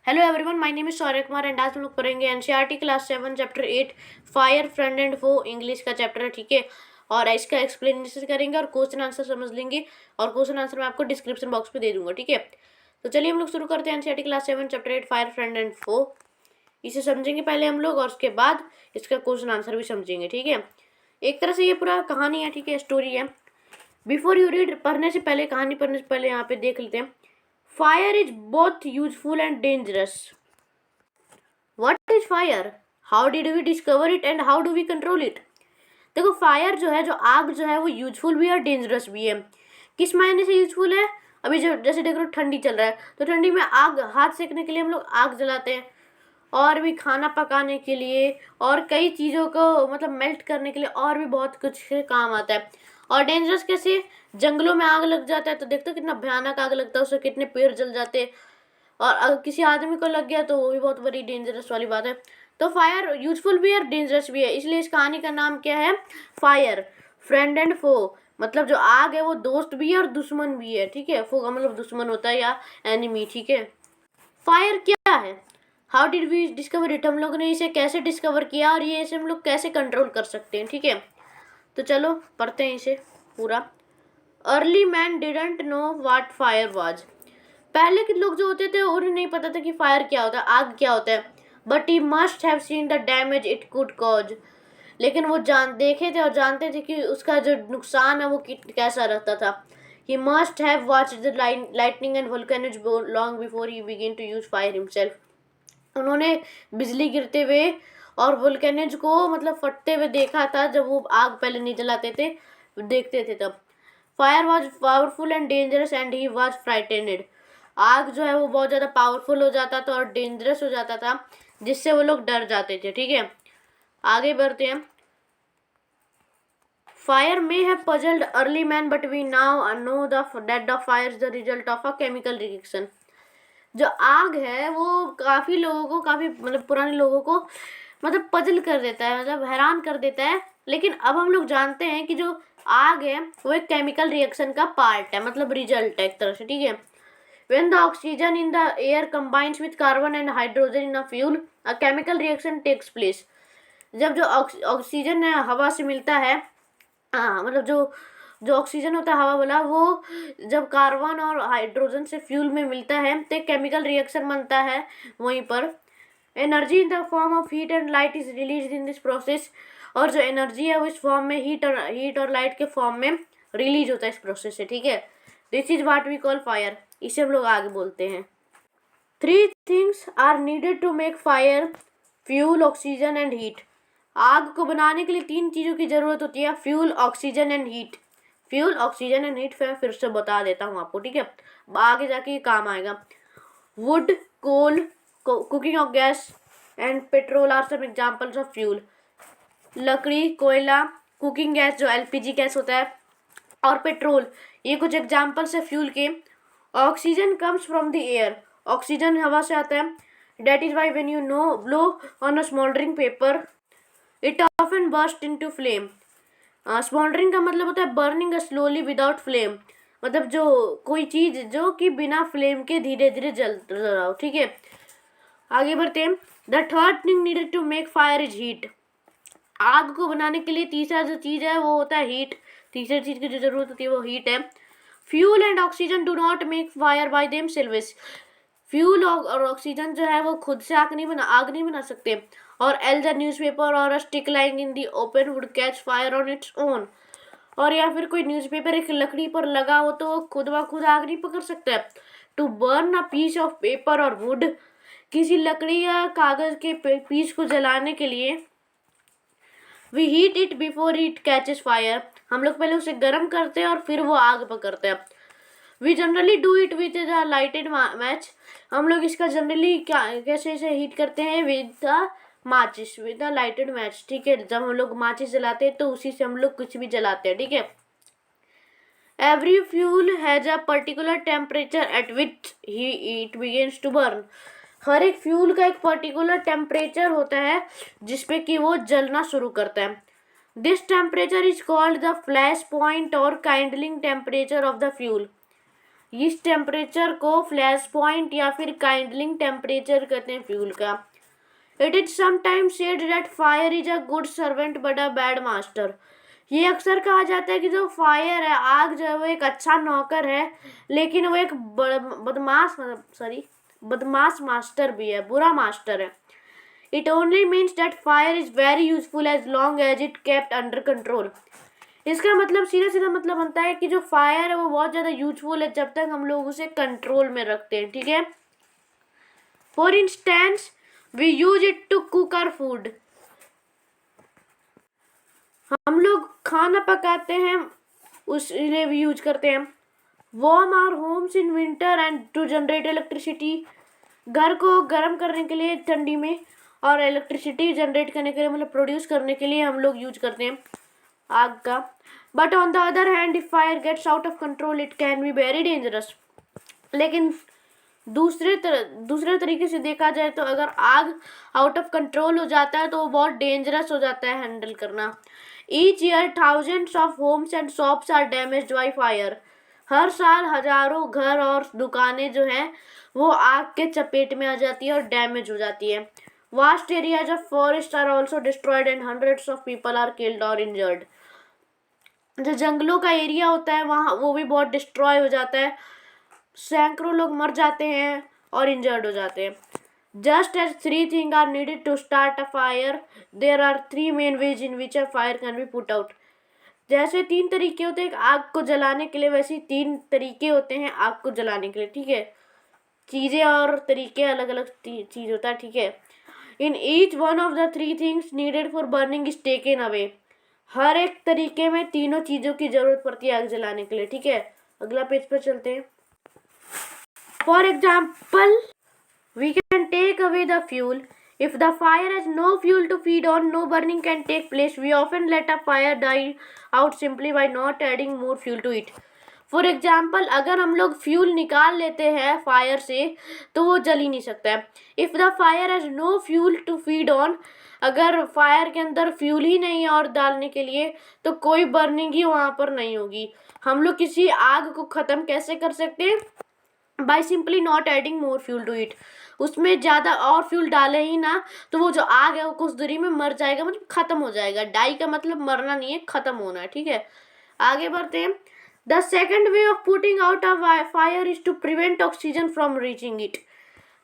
Hello everyone, my name is Saurya Kumar and आज हम लोग पढ़ेंगे NCERT class 7 chapter 8 fire front and foe English का चैप्टर है। ठीक है, और इसका एक्सप्लेनेशन करेंगे और क्वेश्चन आंसर समझ लेंगे और क्वेश्चन आंसर मैं आपको डिस्क्रिप्शन बॉक्स पे दे दूंगा। ठीक है, तो चलिए हम लोग शुरू करते हैं NCERT class 7 chapter 8 fire front and foe. इसे समझेंगे पहले हम लोग और उसके बाद इसका क्वेश्चन आंसर भी समझेंगे। ठीक है, एक तरह से ये पूरा कहानी है। ठीक है, स्टोरी है। बिफोर यू रीड, पढ़ने से पहले, कहानी पढ़ने से पहले यहाँ पे देख लेते हैं। Fire is both useful and dangerous. What is fire, how did we discover it and how do we control it. देखो, फायर जो है, जो आग जो है, वो यूजफुल भी है और डेंजरस भी है। किस मायने से यूजफुल है? अभी जो जैसे देख लो ठंडी चल रहा है तो ठंडी में आग, हाथ सेकने के लिए हम लोग आग जलाते हैं, और भी खाना पकाने के लिए और कई चीज़ों को मतलब मेल्ट करने के लिए और भी बहुत कुछ काम आता है। और डेंजरस कैसे? जंगलों में आग लग जाता है तो देखते हो कितना भयानक आग लगता है, उससे कितने पेड़ जल जाते हैं, और अगर किसी आदमी को लग गया तो वो भी बहुत बड़ी डेंजरस वाली बात है। तो फायर यूजफुल भी है और डेंजरस भी है, इसलिए इस कहानी का नाम क्या है? फायर फ्रेंड एंड फो। मतलब जो आग है वो दोस्त भी है और दुश्मन भी है। ठीक है, फो का मतलब दुश्मन होता है या एनिमी। ठीक है, फायर क्या है? How did we discover it, हम लोग ने इसे कैसे डिस्कवर किया और ये इसे हम लोग कैसे कंट्रोल कर सकते हैं। ठीक है, तो चलो पढ़ते हैं इसे पूरा। Early man didn't know what fire was. पहले के लोग जो होते थे उन्हें नहीं पता था कि फायर क्या होता है, आग क्या होता है। But he must have seen the damage it could cause. लेकिन वो देखे थे और जानते थे कि उसका जो नुकसान है वो कैसा रहता था। He must have watched the lightning and volcanoes long before he begin to use fire himself. उन्होंने बिजली गिरते हुए और वोल्केनोज को मतलब फटते हुए देखा था, जब वो आग पहले नहीं जलाते थे, देखते थे तब। Fire was powerful and dangerous and he was frightened. आग जो है वो बहुत ज़्यादा पावरफुल हो जाता था और डेंजरस हो जाता था, जिससे वो लोग डर जाते थे। ठीक है, आगे बढ़ते हैं। Fire may have puzzled early man but we now know that the fire is the result of a chemical reaction. जो आग है वो काफ़ी लोगों को, काफ़ी मतलब पुराने लोगों को मतलब पजल कर देता है, मतलब हैरान कर देता है। लेकिन अब हम लोग जानते हैं कि जो आग है वो एक केमिकल रिएक्शन का पार्ट है, मतलब रिजल्ट है एक तरह से। ठीक है, when the oxygen in the air combines with carbon and hydrogen in a fuel, a chemical reaction takes place. जब जो ऑक्सीजन हवा से मिलता है, हाँ मतलब जो जो ऑक्सीजन होता है हवा वाला, वो जब कार्बन और हाइड्रोजन से फ्यूल में मिलता है तो एक केमिकल रिएक्शन बनता है वहीं पर। Energy in the form of heat and light is release in this process. और जो एनर्जी है वो इस फॉर्म में हीट और लाइट के फॉर्म में रिलीज होता है इस प्रोसेस से। ठीक है, this is what we call fire, इसे हम लोग आगे बोलते हैं। 3 things are needed to make fire, fuel, oxygen and heat. आग को बनाने के लिए 3 चीज़ों की ज़रूरत होती है, fuel, oxygen and heat. Fuel, oxygen and heat फिर से बता देता हूँ आपको। ठीक है, आगे जाके ये काम आएगा। Wood, coal, cooking of gas and petrol are some examples of fuel. लकड़ी, कोयला, कुकिंग गैस जो एलपीजी गैस होता है, और पेट्रोल, ये कुछ एग्जाम्पल्स है फ्यूल के। Oxygen comes from the air, oxygen हवा से आता है। That is why when you know blow on a smouldering paper it often burst into flame. Smouldering का मतलब होता है बर्निंग स्लोली विदाउट फ्लेम, मतलब जो कोई चीज जो कि बिना फ्लेम के धीरे धीरे जल रहा हो। ठीक है, आगे बढ़ते हैं। The third thing needed to make fire is heat. आग को बनाने के लिए तीसरा जो चीज़ है वो होता है हीट। तीसरी चीज़ की जो जरूरत होती है वो हीट है। Fuel and oxygen do not make fire by themselves. Fuel और ऑक्सीजन जो है वो खुद से आग नहीं बना सकते। और एल द न्यूज़पेपर और a stick lying in the open would catch fire on its own. और या फिर कोई न्यूज़पेपर एक लकड़ी पर लगा हो तो वो खुद ब खुद आग नहीं पकड़ सकता है। To burn a piece of paper or wood, किसी लकड़ी या कागज के पीस को जलाने के लिए, we heat it before it catches fire, हम लोग पहले उसे गर्म करते हैं और फिर वो आग पकड़ते हैं। We generally do it with the lighted match, हम लोग इसका जनरली कैसे से हीट करते हैं? विद द माचिस, विद द लाइटेड मैच। ठीक है, जब हम लोग माचिस जलाते हैं तो उसी से हम लोग कुछ भी जलाते हैं। ठीक है, every fuel has a particular temperature at which it begins to burn. हर एक फ्यूल का एक पर्टिकुलर टेम्परेचर होता है जिसपे कि वो जलना शुरू करता है। This temperature is called the flash point और काइंडलिंग टेम्परेचर ऑफ द फ्यूल। इस टेम्परेचर को फ्लैश पॉइंट या फिर काइंडलिंग टेम्परेचर कहते हैं फ्यूल का। It is sometimes said that fire is a good servant but a bad master. ये अक्सर कहा जाता है कि जो फायर है, आग जो है वो एक अच्छा नौकर है, लेकिन वो एक बदमाश मास्टर भी है, बुरा मास्टर है। It only means that fire is very useful as long as it kept under control. इसका मतलब सीधा सीधा मतलब बनता है कि जो फायर है वो बहुत ज़्यादा यूजफुल है जब तक हम लोग उसे कंट्रोल में रखते हैं, ठीक है। For instance we use it to cook our food. हम लोग खाना पकाते हैं, उसके भी यूज करते हैं। Warm our homes in winter and to generate electricity. घर को गर्म करने के लिए ठंडी में, और इलेक्ट्रिसिटी जनरेट करने के लिए मतलब प्रोड्यूस करने के लिए हम लोग यूज करते हैं आग का। But on the other hand if fire gets out of control it can be very dangerous. लेकिन दूसरे तरीके से देखा जाए तो अगर आग आउट ऑफ कंट्रोल हो जाता है तो वो बहुत डेंजरस हो जाता है हैंडल करना। Each year thousands of homes and shops are damaged by fire. हर साल हजारों घर और दुकानें जो हैं वो आग के चपेट में आ जाती है और डैमेज हो जाती है। Vast areas of forest are also destroyed and hundreds of people are killed or injured. जो जंगलों का एरिया होता है वहाँ वो भी बहुत डिस्ट्रॉय हो जाता है, सैकड़ों लोग मर जाते हैं और इंजर्ड हो जाते हैं। Just as three thing are needed to start a fire, there are three main ways in which a fire can be put out. जैसे तीन तरीके होते हैं आग को जलाने के लिए, वैसे ही तीन तरीके होते हैं आग को जलाने के लिए, ठीक है। चीज़ें और तरीके अलग अलग चीज़ होता है, ठीक है। In each one of the three things needed for burning is taken away. हर एक तरीके में तीनों चीज़ों की ज़रूरत पड़ती है आग जलाने के लिए, ठीक है। अगला पेज पर चलते हैं। For example we can take away the fuel. If the fire has no fuel to feed on, no burning can take place. We often let a fire die out simply by not adding more fuel to it. For example अगर हम लोग fuel निकाल लेते हैं fire से तो वो जल ही नहीं सकता है। If the fire has no fuel to feed on, अगर फायर के अंदर फ्यूल ही नहीं है और डालने के लिए तो कोई बर्निंग ही वहाँ पर नहीं होगी। हम लोग किसी आग को ख़त्म कैसे कर सकते हैं? By simply not adding more fuel to it. उसमें ज़्यादा और फ्यूल डाले ही ना तो वो जो आग है वो कुछ देरी में मर जाएगा, मतलब ख़त्म हो जाएगा। डाई का मतलब मरना नहीं है, ख़त्म होना है, ठीक है। आगे बढ़ते हैं। The second way of putting out a fire is to prevent oxygen from reaching it.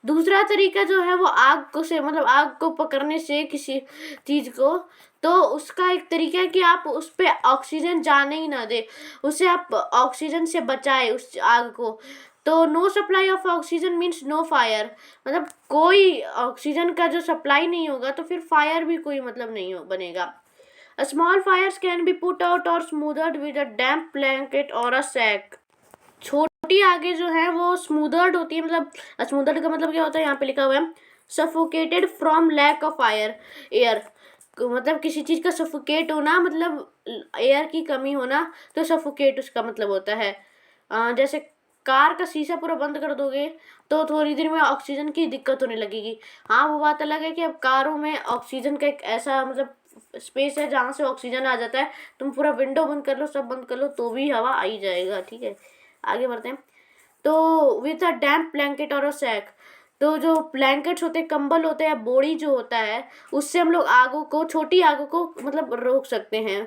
दूसरा तरीका जो है वो आग को से मतलब आग को पकड़ने से किसी चीज़ को, तो उसका एक तरीका है कि आप उस पर ऑक्सीजन जाने ही ना दे, उसे आप ऑक्सीजन से बचाए उस आग को। तो no supply of oxygen means no fire, मतलब कोई ऑक्सीजन का जो सप्लाई नहीं होगा तो फिर फायर भी कोई मतलब नहीं हो बनेगा। A small fires can be put out or smothered with a damp blanket और अ सैक। छोटी आगे जो है वो स्मूदर्ड होती है, मतलब स्मूदर्ड का मतलब क्या होता है, यहाँ पे लिखा हुआ है suffocated from lack of fire air. मतलब किसी चीज़ का सफोकेट होना मतलब एयर की कमी होना, तो सफोकेट उसका मतलब होता है। जैसे कार का शीशा पूरा बंद कर दोगे तो थोड़ी देर में ऑक्सीजन की दिक्कत होने लगेगी। हाँ वो बात अलग है कि अब कारों में ऑक्सीजन का एक ऐसा मतलब स्पेस है जहाँ से ऑक्सीजन आ जाता है, तुम पूरा विंडो बंद कर लो, सब बंद कर लो तो भी हवा आ ही जाएगा, ठीक है। आगे बढ़ते हैं। तो विथ अ डैम्प ब्लैंकेट और अ सैक, तो जो ब्लैंकेट्स होते हैं, कंबल होते हैं, बोरी जो होता है, उससे हम लोग आगों को, छोटी आगों को मतलब रोक सकते हैं,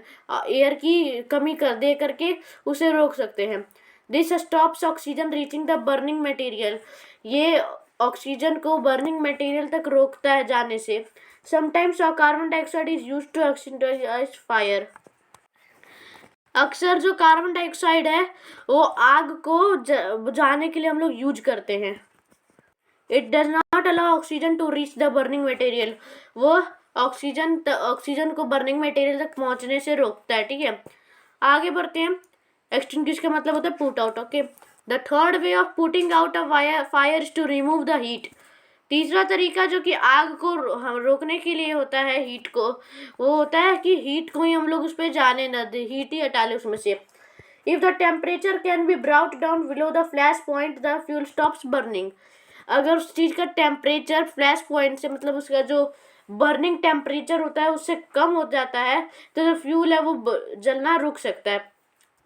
एयर की कमी कर दे करके उसे रोक सकते हैं। This stops oxygen reaching the burning material. ये ऑक्सीजन को बर्निंग मटेरियल तक रोकता है जाने से। Sometimes carbon dioxide is use to extinguish fire. अक्सर जो कार्बन डाइऑक्साइड है वो आग को बुझाने के लिए हम लोग यूज करते हैं। It does not allow oxygen to reach the burning material. वो ऑक्सीजन को बर्निंग मटेरियल तक पहुंचने से रोकता है, ठीक है। आगे बढ़ते हैं। एक्सटिंग्विश का मतलब होता है put out, okay. The third way of putting out a fire is to remove the heat. तीसरा तरीका जो कि आग को रोकने के लिए होता है हीट को, वो होता है कि हीट को ही हम लोग उस पर जाने न दें, हीट ही हटा लें उसमें से। If the temperature can be brought down below the flash point the fuel stops burning. अगर उस चीज़ का टेम्परेचर फ्लैश पॉइंट से मतलब उसका जो बर्निंग टेम्परेचर होता है उससे कम हो जाता है तो जो फ्यूल है वो जलना रुक सकता है।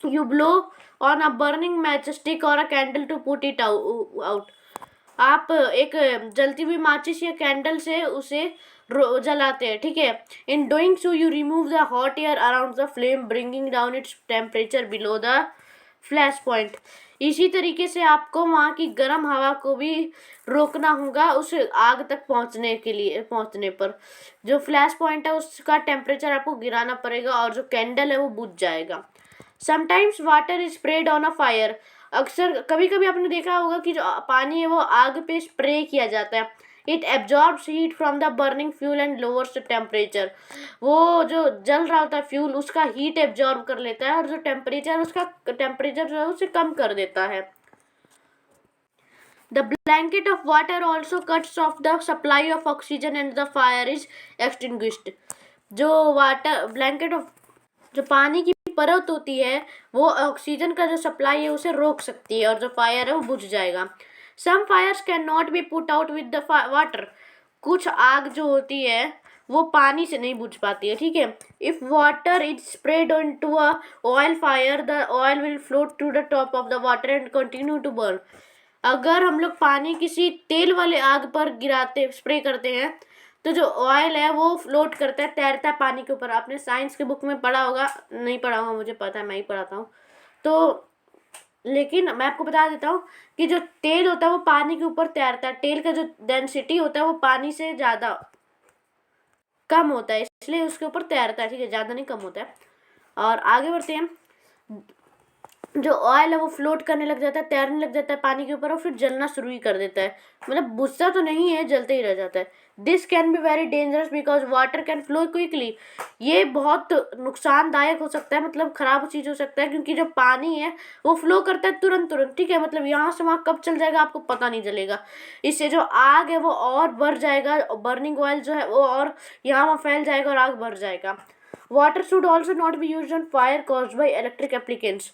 You blow on a burning matchstick or a candle to put it out. आप एक जलती हुई माचिस या कैंडल से उसे जलाते हैं, ठीक है. In doing so you remove the hot air around the flame, bringing down its temperature below the flash point. इसी तरीके से आपको वहाँ की गर्म हवा को भी रोकना होगा उस आग तक पहुँचने पर. जो फ्लैश पॉइंट है उसका टेम्परेचर आपको गिराना पड़ेगा और जो कैंडल है वो बुझ जाएगा. Sometimes water is spread on a fire. अक्सर कभी कभी आपने देखा होगा कि जो पानी है वो आग पे स्प्रे किया जाता है. It absorbs heat from the burning fuel and lowers the temperature. वो जो जल रहा होता है फ्यूल उसका हीट एब्जॉर्ब कर लेता है और जो टेम्परेचर जो है उसे कम कर देता है. The blanket of water also cuts off the supply of oxygen and the fire is extinguished. जो वाटर ब्लैंकेट ऑफ जो पानी की परत होती है वो ऑक्सीजन का जो सप्लाई है उसे रोक सकती है और जो फायर है वो बुझ जाएगा. Some fires can not be put out with the water. कुछ आग जो होती है वो पानी से नहीं बुझ पाती है, ठीक है. If water is spread into a oil fire, the oil will float to the top of the water and continue to burn. अगर हम लोग पानी किसी तेल वाले आग पर स्प्रे करते हैं तो जो ऑयल है वो फ्लोट करता है, तैरता है पानी के ऊपर. आपने साइंस के बुक में पढ़ा होगा, नहीं पढ़ा होगा मुझे पता है, मैं ही पढ़ाता हूँ तो. लेकिन मैं आपको बता देता हूँ कि जो तेल होता है वो पानी के ऊपर तैरता है. तेल का जो डेंसिटी होता है वो पानी से ज़्यादा कम होता है, इसलिए उसके ऊपर तैरता है, ठीक है, ज़्यादा नहीं कम होता है. और आगे बढ़ते हैं. जो ऑयल है वो फ्लोट करने लग जाता है, तैरने लग जाता है पानी के ऊपर और फिर जलना शुरू ही कर देता है. मतलब बुझता तो नहीं है, जलते ही रह जाता है. This can be very dangerous because water can flow quickly. ये बहुत नुकसानदायक हो सकता है, मतलब खराब चीज़ हो सकता है, क्योंकि जो पानी है वो फ्लो करता है तुरंत तुरंत, ठीक है. मतलब यहाँ से वहाँ कब चल जाएगा आपको पता नहीं चलेगा. इससे जो आग है वो और बढ़ जाएगा, बर्निंग ऑयल जो है वो और यहाँ वहाँ फैल जाएगा और आग बढ़ जाएगा. Water should also not be use on fire caused by electric applicants.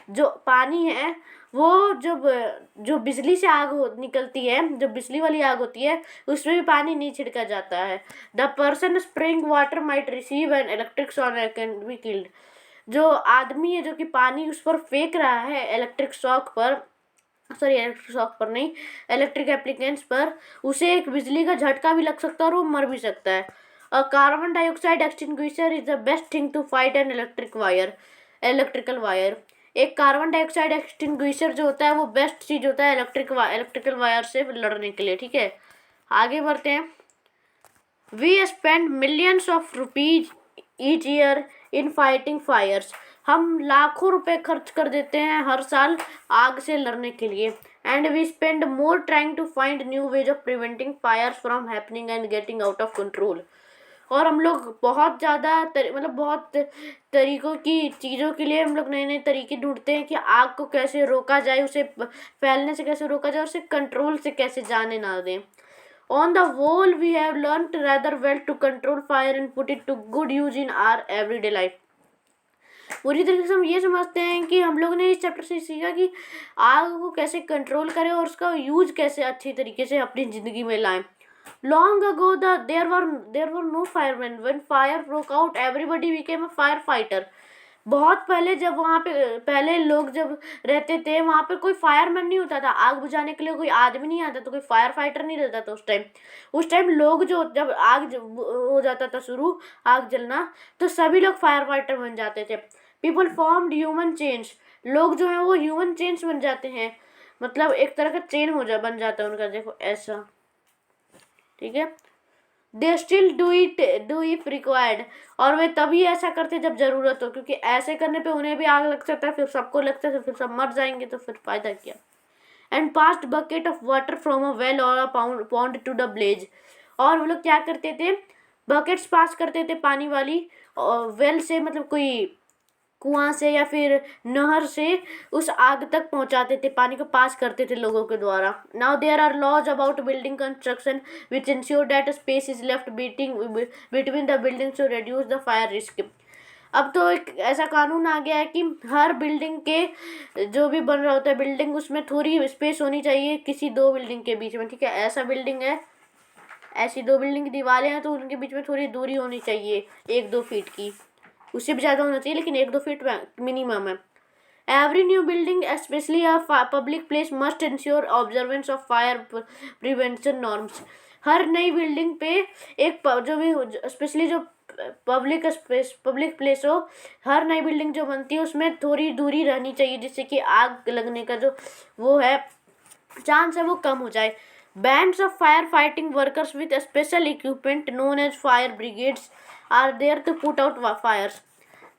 जो पानी है वो जब जो बिजली से आग निकलती है, जो बिजली वाली आग होती है उसमें भी पानी नहीं छिड़का जाता है. The person spraying water might receive an electric shock and can be killed. जो आदमी है जो कि पानी उस पर फेंक रहा है इलेक्ट्रिक शॉक पर नहीं, इलेक्ट्रिक एप्लीकेंट्स पर, उसे एक बिजली का झटका भी लग सकता है और वो मर भी सकता है. A carbon dioxide extinguisher is the best thing to fight an electrical wire. एक कार्बन डाइऑक्साइड एक्सटिंग्विशर जो होता है वो बेस्ट चीज़ होता है इलेक्ट्रिकल वायर से लड़ने के लिए, ठीक है. आगे बढ़ते हैं. We spend millions of rupees each year in fighting fires. हम लाखों रुपए खर्च कर देते हैं हर साल आग से लड़ने के लिए. And we spend more trying to find new ways of preventing fires from happening and getting out of control. और हम लोग बहुत ज़्यादा मतलब बहुत तरीक़ों की चीज़ों के लिए हम लोग नए नए तरीके ढूंढते हैं कि आग को कैसे रोका जाए, उसे फैलने से कैसे रोका जाए, उसे कंट्रोल से कैसे जाने ना दें. On the whole we have learned rather well to control fire and put it to good use in our everyday life. पूरी तरीके से हम ये समझते हैं कि हम लोग ने इस चैप्टर से सीखा कि आग को कैसे कंट्रोल करें और उसका यूज कैसे अच्छी तरीके से अपनी ज़िंदगी में लाएं. Long ago, there were no firemen. When fire broke out, everybody became a firefighter. बहुत पहले जब वहाँ पे पहले लोग जब रहते थे वहाँ पे कोई फायरमैन नहीं होता था, आग बुझाने के लिए कोई आदमी नहीं आता, तो कोई फायर फाइटर नहीं रहता था उस टाइम लोग जो जब हो जाता था शुरू आग जलना तो सभी लोग फायर फाइटर बन जाते थे. People formed human chains. लोग जो हैं वो ह्यूमन चेन्स बन जाते हैं, मतलब एक तरह का चेन बन जाता है उनका, देखो ऐसा, ठीक है. They still do if required. और वे तभी ऐसा करते जब जरूरत हो, क्योंकि ऐसे करने पे उन्हें भी आग लग सकता है, फिर सबको लगता है, फिर सब मर जाएंगे, तो फिर फायदा क्या. And passed bucket of water from a well or a pond to the blaze. और वो लोग क्या करते थे, बकेट्स पास करते थे पानी वाली, और वेल से मतलब कोई कुआं से या फिर नहर से उस आग तक पहुंचाते थे, पानी को पास करते थे लोगों के द्वारा. Now there are laws about building construction which ensure that space is left between the building to reduce the fire risk. अब तो एक ऐसा कानून आ गया है कि हर बिल्डिंग के जो भी बन रहा होता है बिल्डिंग, उसमें थोड़ी स्पेस होनी चाहिए किसी दो बिल्डिंग के बीच में, ठीक है. ऐसा बिल्डिंग है, ऐसी दो बिल्डिंग की दीवारें हैं तो उनके बीच में थोड़ी दूरी होनी चाहिए 1-2 फीट की, उससे भी ज़्यादा होना चाहिए लेकिन 1-2 फीट मिनिमम है. Every new building, especially a public place, must ensure observance of fire prevention norms. हर नई बिल्डिंग पे एक जो भी स्पेशली जो पब्लिक प्लेस हो, हर नई बिल्डिंग जो बनती है उसमें थोड़ी दूरी रहनी चाहिए, जिससे कि आग लगने का जो वो है चांस है वो कम हो जाए. Bands of firefighting workers with special equipment known as fire brigades are there to put out fires.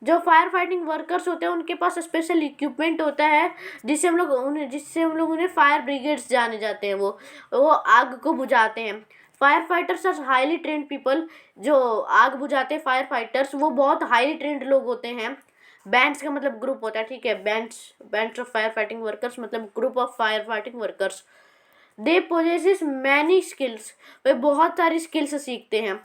जो फायर फाइटिंग वर्कर्स होते हैं उनके पास स्पेशल इक्विपमेंट होता है जिससे हम लोग उन्हें फायर ब्रिगेड्स जाने जाते हैं. वो आग को बुझाते हैं. Fire fighters are highly trained people. जो आग बुझाते हैं फायर फाइटर्स वो बहुत हाईली ट्रेंड लोग होते हैं. बैंड्स का मतलब ग्रुप होता है, ठीक है. Bands of fire fighting workers मतलब group of fire fighting workers. They possesses many skills. वे बहुत सारी स्किल्स सीखते हैं.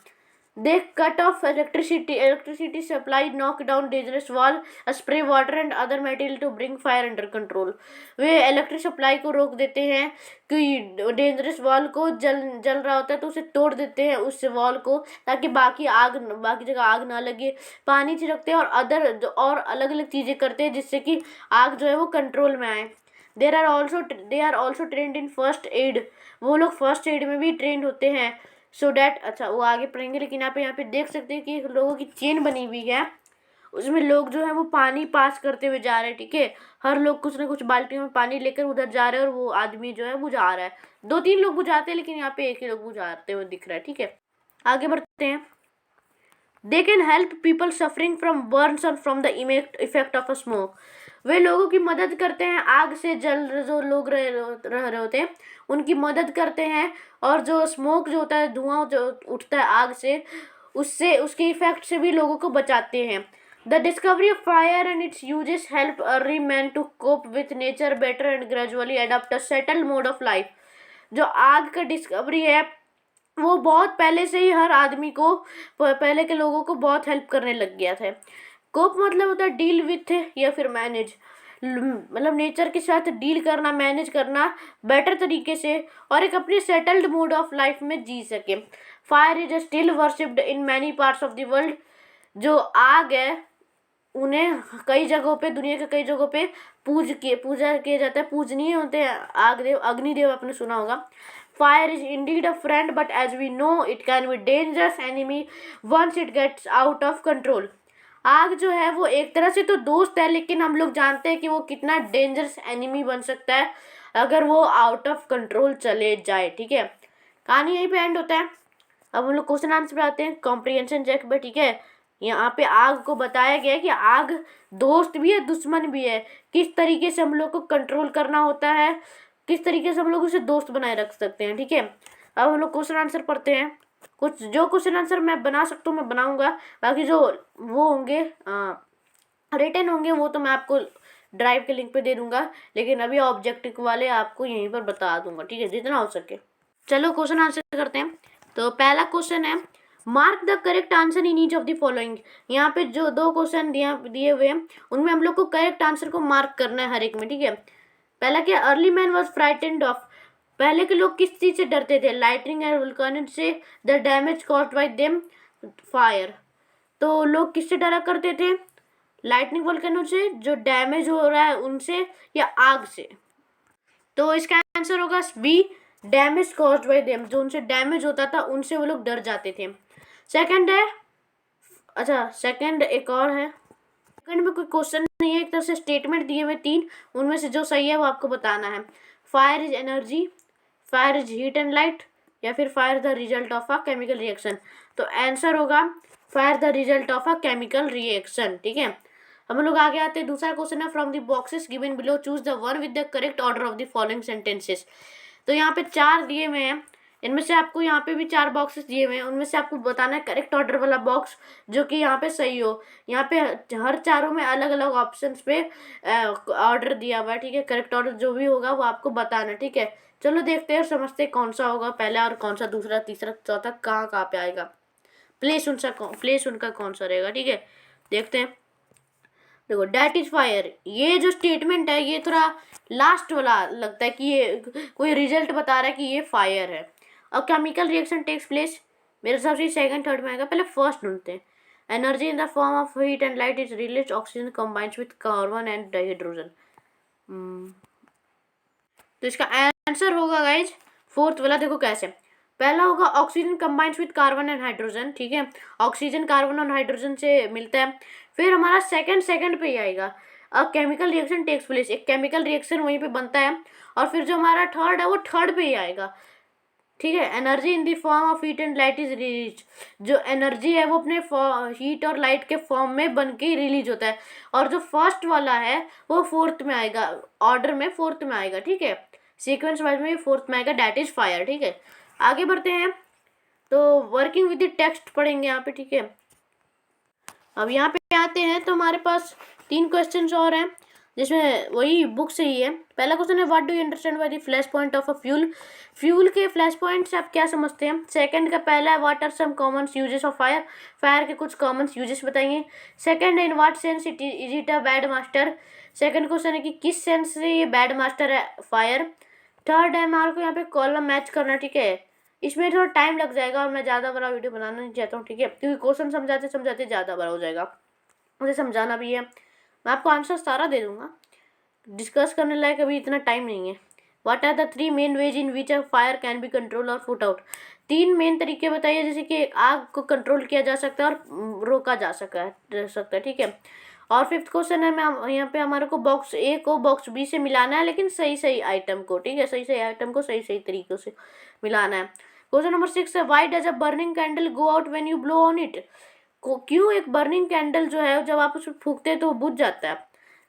They cut off electricity supply, knock down dangerous wall, spray water and other material to bring fire under control. वे electric supply को रोक देते हैं कि डेंजरस वॉल को जल रहा होता है तो उसे तोड़ देते हैं उस वॉल को, ताकि बाकी जगह आग ना लगे. पानी छिड़कते हैं और अलग अलग चीज़ें करते हैं जिससे कि आग जो है वो कंट्रोल में आए. They are also trained in first aid. वो लोग फर्स्ट एड में भी ट्रेंड होते हैं. सो डैट अच्छा वो आगे पढ़ेंगे, लेकिन यहाँ पे देख सकते हैं कि लोगों की चेन बनी हुई है. उसमें लोग जो है वो पानी पास करते हुए जा रहे हैं, ठीक है. हर लोग कुछ ना कुछ बाल्टियों में पानी लेकर उधर जा रहे हैं और वो आदमी जो है बुझा रहा है. 2-3 लोग बुझाते हैं लेकिन यहाँ पे एक ही लोग बुझाते हुए दिख रहा है, ठीक है. आगे बढ़ते हैं. They can help people suffering from burns or from the effect of a smoke. वे लोगों की मदद करते हैं आग से जो लोग रह रहे होते हैं उनकी मदद करते हैं. और जो स्मोक जो होता है, धुआं जो उठता है आग से, उससे उसके इफेक्ट से भी लोगों को बचाते हैं. The discovery of fire and its uses help early man to cope with nature better and gradually adopt a settle mode of life. जो आग का डिस्कवरी है वो बहुत पहले से ही हर आदमी को, पहले के लोगों को बहुत हेल्प करने लग गया था. कोप मतलब होता है डील विथ या फिर मैनेज, मतलब नेचर के साथ डील करना, मैनेज करना बेटर तरीके से और एक अपने सेटल्ड मोड ऑफ लाइफ में जी सके. Fire is still worshipped in many parts of the world. जो आग है उन्हें कई जगहों पे, दुनिया के कई जगहों पे पूजा किया जाता है, पूजनीय होते हैं आग देव, अग्निदेव आपने सुना होगा. Fire is indeed a friend but as we know it can be dangerous enemy once it gets out of control. आग जो है वो एक तरह से तो दोस्त है, लेकिन हम लोग जानते हैं कि वो कितना डेंजरस एनिमी बन सकता है अगर वो आउट ऑफ कंट्रोल चले जाए, ठीक है. कहानी यहीं पे एंड होता है. अब हम लोग क्वेश्चन आंसर पे आते हैं कॉम्प्रिहेंशन चेक पे, ठीक है. यहाँ पे आग को बताया गया है कि आग दोस्त भी है दुश्मन भी है. किस तरीके से हम लोग को कंट्रोल करना होता है, किस तरीके से हम लोग उसे दोस्त बनाए रख सकते हैं, ठीक है. अब हम लोग क्वेश्चन आंसर पढ़ते हैं. कुछ जो क्वेश्चन आंसर मैं बना सकता हूँ मैं बनाऊंगा, बाकी जो वो होंगे रिटन होंगे वो तो मैं आपको ड्राइव के लिंक पे दे दूंगा, लेकिन अभी ऑब्जेक्टिव वाले आपको यहीं पर बता दूंगा, ठीक है, जितना हो सके. चलो क्वेश्चन आंसर करते हैं. तो पहला क्वेश्चन है mark the correct answer in each of the following. यहाँ पे जो 2 क्वेश्चन दिए हुए हैं उनमें हम लोग को करेक्ट आंसर को मार्क करना है हर एक में, ठीक है. पहला क्या, early man was frightened of. पहले के लोग किस चीज से डरते थे, लाइटनिंग एंड वुल्कानिक से. The damage caused by them, fire. तो लोग किससे डरा करते थे, लाइटनिंग वोल्केनो से, जो डैमेज हो रहा है उनसे, या आग से. तो इसका आंसर होगा B, damage caused by them. जो उनसे डैमेज होता था उनसे वो लोग डर जाते थे. सेकंड है, अच्छा सेकंड एक और है. सेकंड में कोई क्वेश्चन नहीं है, एक तरह से स्टेटमेंट दिए हुए 3, उनमें से जो सही है वो आपको बताना है. Fire is energy, fire is heat and light, या फिर fire the result of a chemical reaction. तो आंसर होगा fire the result of a chemical reaction, ठीक है. हम लोग आगे आते हैं. दूसरा क्वेश्चन है from the boxes given below choose the one with the correct order of the following sentences. तो यहाँ पे 4 दिए हुए हैं, इनमें से आपको यहाँ पे भी 4 बॉक्सेस दिए हुए हैं, उनमें से आपको बताना है करेक्ट ऑर्डर वाला बॉक्स जो कि यहाँ पे सही हो. यहाँ पे हर चारों में अलग अलग ऑप्शंस पे ऑर्डर दिया हुआ है, ठीक है. करेक्ट ऑर्डर जो भी होगा वो आपको बताना, ठीक है. चलो देखते हैं और समझते हैं कौन सा होगा पहला और कौन सा दूसरा, तीसरा, चौथा कहाँ पे आएगा. प्लेस उनका कौन सा रहेगा, ठीक है. देखते हैं. देखो डैट इज फायर, ये जो स्टेटमेंट है ये थोड़ा लास्ट वाला लगता है कि ये कोई रिजल्ट बता रहा है कि ये फायर है. अब केमिकल रिएक्शन टेक्स प्लेस, मेरे हिसाब से सेकंड थर्ड में आएगा, पहले फर्स्ट ढूंढते हैं. Energy in the form of heat and light is release, oxygen combines with carbon and hydrogen. तो इसका आंसर होगा गाइज फोर्थ वाला। देखो कैसे, पहला होगा oxygen combines with carbon and hydrogen, ठीक है, ऑक्सीजन कार्बन और हाइड्रोजन से मिलता है। फिर हमारा सेकंड पे ही आएगा a chemical reaction takes place, एक केमिकल रिएक्शन वहीं पे बनता है। और फिर जो हमारा थर्ड है वो थर्ड पे ही आएगा, ठीक है, energy in the form of heat and light is release, जो एनर्जी है वो अपने हीट और लाइट के फॉर्म में बन के रिलीज होता है। और जो फर्स्ट वाला है वो फोर्थ में आएगा, ऑर्डर में फोर्थ में आएगा, ठीक है, सीक्वेंस वाइज में फोर्थ में आएगा, दैट इज फायर, ठीक है। आगे बढ़ते हैं, तो वर्किंग विद द टेक्स्ट पढ़ेंगे यहाँ पे, ठीक है। अब यहाँ पे आते हैं तो हमारे पास 3 क्वेश्चंस और हैं जिसमें वही बुक से ही है। पहला क्वेश्चन है what do you understand by the flash point of a fuel, fuel के फ्लैश पॉइंट से आप क्या समझते हैं। सेकंड का पहला है what are some common uses of fire, fire के कुछ कॉमन यूजेस बताइए। सेकंड है in what sense is it a bad master, second question है कि किस सेंस से ये बैड मास्टर है फायर। थर्ड है हमारे को यहाँ पे कॉलम मैच करना, ठीक है, इसमें थोड़ा टाइम लग जाएगा और मैं ज़्यादा बड़ा वीडियो बनाना नहीं चाहता हूँ, ठीक है, क्योंकि क्वेश्चन समझाते समझाते ज़्यादा बड़ा हो जाएगा, मुझे समझाना भी है। मैं आपको आंसर सारा दे दूंगा, डिस्कस करने लायक अभी इतना टाइम नहीं है। What are the 3 main ways in which a fire can be control or put out, 3 main तरीके बताइए जैसे कि आग को कंट्रोल किया जा सकता है और रोका जा सकता है, ठीक है। और फिफ्थ क्वेश्चन है, मैं यहाँ पे हमारे को बॉक्स ए को बॉक्स बी से मिलाना है, लेकिन सही सही आइटम को, ठीक है, सही सही आइटम को सही सही तरीकों से मिलाना है। क्वेश्चन नंबर 6 है why does a burning candle go out when you blow on it, क्यों एक बर्निंग कैंडल जो है जब आप उसमें फूकते हैं तो वो बुझ जाता है।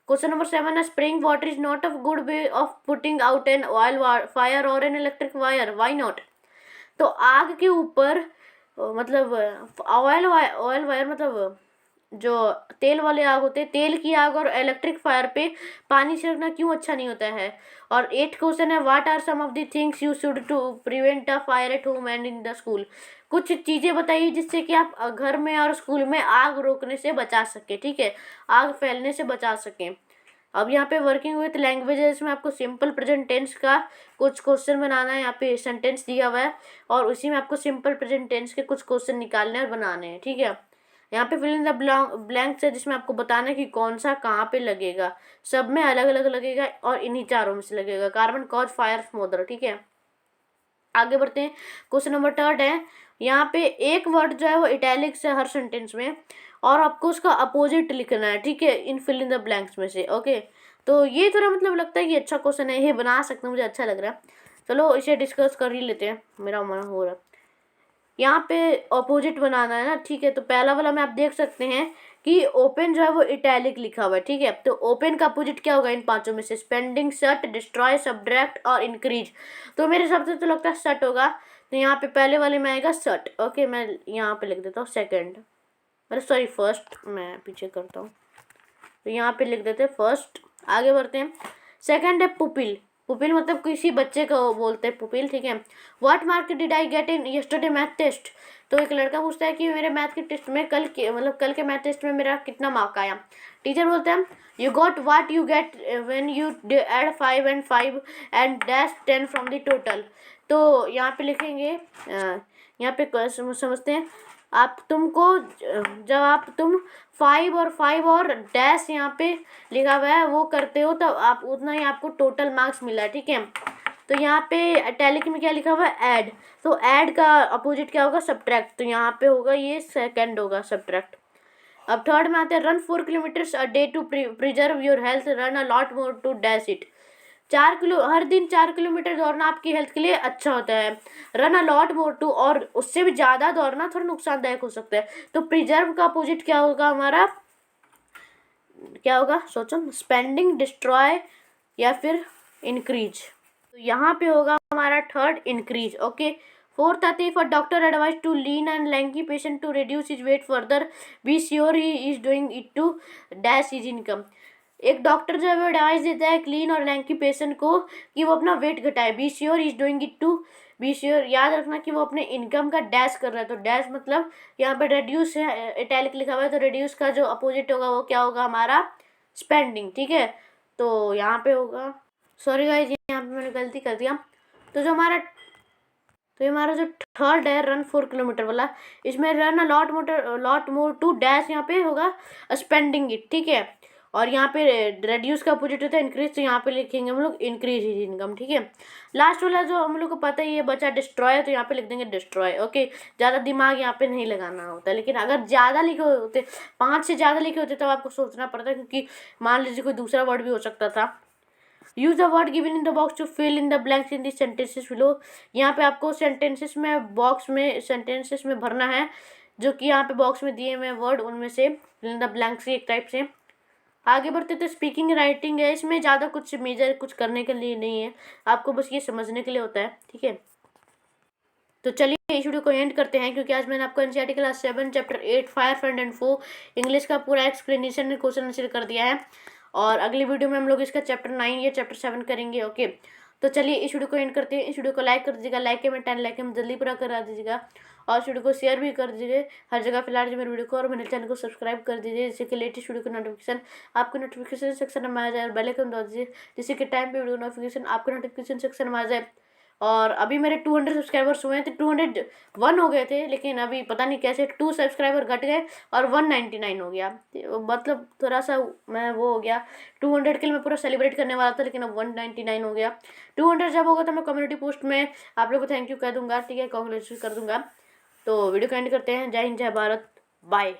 क्वेश्चन नंबर 7 है spraying water is not a good way of putting out an oil fire or an electric wire, why not. तो आग के ऊपर मतलब ऑयल वायर मतलब जो तेल वाले आग होते हैं, तेल की आग और इलेक्ट्रिक फायर पे पानी छिड़कना क्यों अच्छा नहीं होता है। और 8th क्वेश्चन है what are some of the things you should to prevent a fire at home and in the school, कुछ चीज़ें बताइए जिससे कि आप घर में और स्कूल में आग रोकने से बचा सके, ठीक है, आग फैलने से बचा सकें। अब यहाँ पे वर्किंग विथ लैंग्वेजेस में आपको सिंपल प्रेजेंट टेंस का कुछ क्वेश्चन बनाना है, यहाँ पे सेंटेंस दिया हुआ है और उसी में आपको सिंपल प्रेजेंट टेंस के कुछ क्वेश्चन निकालने और बनाने हैं, ठीक है। यहाँ पे फिल इन द ब्लैंक्स है जिसमें आपको बताना है कि कौन सा कहाँ पे लगेगा, सब में अलग अलग लगेगा और इन्हीं चारों में से लगेगा, कार्बन कॉज फायर स्मोदर, ठीक है। आगे बढ़ते हैं, क्वेश्चन नंबर 3 है, यहाँ पे एक वर्ड जो है वो इटैलिक्स है हर सेंटेंस में और आपको उसका अपोजिट लिखना है, ठीक है, इन फिल इन द ब्लैंक्स में से, ओके। तो ये थोड़ा मतलब लगता है कि अच्छा क्वेश्चन है, ये बना सकते हैं, मुझे अच्छा लग रहा है, चलो इसे डिस्कस कर ही लेते हैं, मेरा मन हो रहा है। यहाँ पे अपोजिट बनाना है ना, ठीक है, तो पहला वाला में आप देख सकते हैं कि ओपन जो है वो इटैलिक लिखा हुआ है, ठीक है, तो ओपन का अपोजिट क्या होगा इन पांचों में से, स्पेंडिंग, सट, डिस्ट्रॉय, सब्ट्रैक्ट और इंक्रीज। तो मेरे हिसाब से तो लगता है सट होगा, तो यहाँ पे पहले वाले में आएगा सट, ओके, मैं यहाँ पे लिख देता हूँ सेकेंड, मतलब सॉरी फर्स्ट, मैं पीछे करता हूँ, तो यहाँ पे लिख देते हैं फर्स्ट। आगे बढ़ते हैं, सेकेंड है पुपिल, पुपिल मतलब किसी बच्चे को बोलते हैं पुपिल, ठीक है। What mark did I get in yesterday math test, तो एक लड़का पूछता है कि मेरे मैथ के टेस्ट में कल के मैथ टेस्ट में मेरा कितना मार्क आया। टीचर बोलते हैं you got what you get when you add 5 and 5 and dash 10 from the total. तो यहाँ पे लिखेंगे, यहाँ पे समझते हैं, आप तुमको जब आप तुम 5 और डैश यहाँ पे लिखा हुआ है वो करते हो तब आप उतना ही आपको टोटल मार्क्स मिला है, ठीक है। तो यहाँ पे इटैलिक में क्या लिखा हुआ है ऐड, तो ऐड का अपोजिट क्या होगा सब्ट्रैक्ट, तो यहाँ पे होगा ये सेकंड होगा सब्ट्रैक्ट। अब थर्ड में आते हैं run 4 kilometres a day to preserve your health, run a lot more to dash it. हर दिन 4 किलोमीटर दौड़ना आपकी हेल्थ के लिए अच्छा होता है, run a lot more to, और उससे भी ज़्यादा दौड़ना थोड़ा नुकसानदायक हो सकता है। तो प्रिजर्व का अपोजिट क्या होगा हमारा, क्या होगा सोचो, स्पेंडिंग, डिस्ट्रॉय या फिर इंक्रीज, तो यहाँ पे होगा हमारा थर्ड इंक्रीज, ओके। फोर्थ आते हैं for doctor advice to lean and lanky patient to reduce his weight further, be sure he is doing it to dash his income. एक डॉक्टर जो है वो एडवाइस देता है क्लीन और लैंकी पेशेंट को कि वो अपना वेट घटाए, be sure is doing it to, be sure याद रखना कि वो अपने इनकम का डैश कर रहा है, तो डैश मतलब यहाँ पे रिड्यूस है, इटैलिक लिखा हुआ है, तो रिड्यूस का जो अपोजिट होगा वो क्या होगा हमारा स्पेंडिंग, ठीक है। तो यहाँ पे होगा, सॉरी गाइज यहाँ पे मैंने गलती कर दिया, तो जो हमारा तो ये हमारा जो थर्ड है रन 4 किलोमीटर वाला, इसमें run a lot more to dash यहाँ पे होगा स्पेंडिंग इट, ठीक है। और यहाँ पे रेड्यूस का अपोजिट होता है इंक्रीज, तो यहाँ पे लिखेंगे हम लोग इंक्रीज हिज इनकम, ठीक है। लास्ट वाला जो हम लोग को पता ही है बचा डिस्ट्रॉय, तो यहाँ पे लिख देंगे डिस्ट्रॉय, ओके। ज़्यादा दिमाग यहाँ पे नहीं लगाना होता, लेकिन अगर ज़्यादा लिखे होते, 5 से ज़्यादा लिखे होते तब आपको सोचना पड़ता, क्योंकि मान लीजिए कोई दूसरा वर्ड भी हो सकता था। Use the word given in the box to fill in the blanks in the sentences below. यहाँ पे आपको सेंटेंसेस में बॉक्स में सेंटेंसेस में भरना है, जो कि यहाँ पे बॉक्स में दिए हुए वर्ड, उनमें से फिल इन द ब्लैंक्स एक टाइप से। आगे बढ़ते तो स्पीकिंग राइटिंग है, इसमें ज़्यादा कुछ मेजर कुछ करने के लिए नहीं है, आपको बस ये समझने के लिए होता है, ठीक है। तो चलिए इस वीडियो को एंड करते हैं, क्योंकि आज मैंने आपको NCERT class 7 chapter 8 fire friend and foe English का पूरा एक्सप्लेनेशन क्वेश्चन आंसर कर दिया है। और अगली वीडियो में हम लोग इसका चैप्टर 9 या चैप्टर 7 करेंगे, ओके। तो चलिए इस वीडियो को एंड करते हैं। इस वीडियो को लाइक कर दीजिएगा, लाइक में 10 लाइक में जल्दी पूरा करा दीजिएगा, और इस वीडियो को शेयर भी कर दीजिए हर जगह फिलहाल मेरे वीडियो को, और मेरे चैनल को सब्सक्राइब कर दीजिए, जिससे कि लेटेस्ट वीडियो का नोटिफिकेशन आपके नोटिफिकेशन सेक्शन में आ जाए, और बेल आइकन दबा दीजिए जिससे कि टाइम पे वीडियो नोटिफिकेशन आपके नोटिफिकेशन सेक्शन में आ जाए। और अभी मेरे 200 सब्सक्राइबर्स हुए थे, 201 हो गए थे, लेकिन अभी पता नहीं कैसे 2 सब्सक्राइबर घट गए और 199 हो गया, मतलब थोड़ा सा मैं वो हो गया। 200 के लिए मैं पूरा सेलिब्रेट करने वाला था, लेकिन अब 199 हो गया। 200 जब होगा तो मैं कम्युनिटी पोस्ट में आप लोग को थैंक यू कह दूंगा, ठीक है, कॉन्ग्रेचुलेट कर दूंगा। तो वीडियो को एंड करते हैं। जय हिंद, जय भारत, बाय।